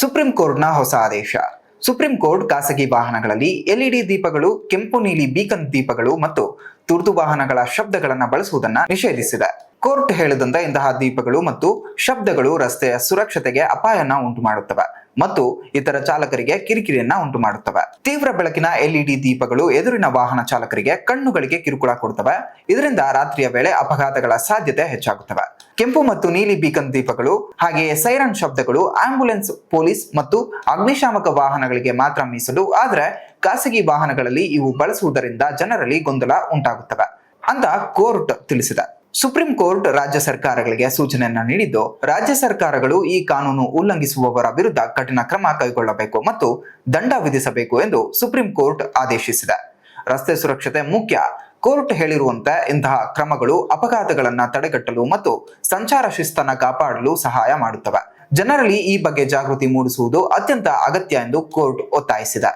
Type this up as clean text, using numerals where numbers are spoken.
Supreme ಕೋರ್ಟ್ನ ಹೊಸ ಆದೇಶ. ಸುಪ್ರೀಂ ಕೋರ್ಟ್ ಖಾಸಗಿ ವಾಹನಗಳಲ್ಲಿ ಎಲ್ಇಡಿ ದೀಪಗಳು, ಕೆಂಪು ನೀಲಿ ಬೀಕನ್ ದೀಪಗಳು ಮತ್ತು ತುರ್ತು ವಾಹನಗಳ ಶಬ್ದಗಳನ್ನು ಬಳಸುವುದನ್ನು ನಿಷೇಧಿಸಿದೆ. ಕೋರ್ಟ್ ಹೇಳಿದಂತೆ ಇಂತಹ ದೀಪಗಳು ಮತ್ತು ಶಬ್ದಗಳು ರಸ್ತೆಯ ಸುರಕ್ಷತೆಗೆ ಅಪಾಯನ ಉಂಟು ಮಾಡುತ್ತವೆ ಮತ್ತು ಇತರ ಚಾಲಕರಿಗೆ ಕಿರಿಕಿರಿಯನ್ನ ಉಂಟು ಮಾಡುತ್ತವೆ. ತೀವ್ರ ಬೆಳಕಿನ ಎಲ್ಇಡಿ ದೀಪಗಳು ಎದುರಿನ ವಾಹನ ಚಾಲಕರಿಗೆ ಕಣ್ಣುಗಳಿಗೆ ಕಿರುಕುಳ ಕೊಡುತ್ತವೆ. ಇದರಿಂದ ರಾತ್ರಿಯ ವೇಳೆ ಅಪಘಾತಗಳ ಸಾಧ್ಯತೆ ಹೆಚ್ಚಾಗುತ್ತವೆ. ಕೆಂಪು ಮತ್ತು ನೀಲಿ ಬೀಕನ್ ದೀಪಗಳು ಹಾಗೆಯೇ ಸೈರನ್ ಶಬ್ದಗಳು ಆಂಬ್ಯುಲೆನ್ಸ್, ಪೊಲೀಸ್ ಮತ್ತು ಅಗ್ನಿಶಾಮಕ ವಾಹನಗಳಿಗೆ ಮಾತ್ರ ಮೀಸಲು. ಆದರೆ ಖಾಸಗಿ ವಾಹನಗಳಲ್ಲಿ ಇವು ಬಳಸುವುದರಿಂದ ಜನರಲ್ಲಿ ಗೊಂದಲ ಉಂಟಾಗುತ್ತವೆ ಅಂತ ಕೋರ್ಟ್ ತಿಳಿಸಿದೆ. ಸುಪ್ರೀಂ ಕೋರ್ಟ್ ರಾಜ್ಯ ಸರ್ಕಾರಗಳಿಗೆ ಸೂಚನೆಯನ್ನ ನೀಡಿದ್ದು, ರಾಜ್ಯ ಸರ್ಕಾರಗಳು ಈ ಕಾನೂನು ಉಲ್ಲಂಘಿಸುವವರ ವಿರುದ್ಧ ಕಠಿಣ ಕ್ರಮ ಕೈಗೊಳ್ಳಬೇಕು ಮತ್ತು ದಂಡ ವಿಧಿಸಬೇಕು ಎಂದು ಸುಪ್ರೀಂ ಕೋರ್ಟ್ ಆದೇಶಿಸಿದೆ. ರಸ್ತೆ ಸುರಕ್ಷತೆ ಮುಖ್ಯ. ಕೋರ್ಟ್ ಹೇಳಿರುವಂತೆ ಇಂತಹ ಕ್ರಮಗಳು ಅಪಘಾತಗಳನ್ನ ತಡೆಗಟ್ಟಲು ಮತ್ತು ಸಂಚಾರ ಶಿಸ್ತನ್ನ ಕಾಪಾಡಲು ಸಹಾಯ ಮಾಡುತ್ತವೆ. ಜನರಲ್ಲಿ ಈ ಬಗ್ಗೆ ಜಾಗೃತಿ ಮೂಡಿಸುವುದು ಅತ್ಯಂತ ಅಗತ್ಯ ಎಂದು ಕೋರ್ಟ್ ಒತ್ತಾಯಿಸಿದೆ.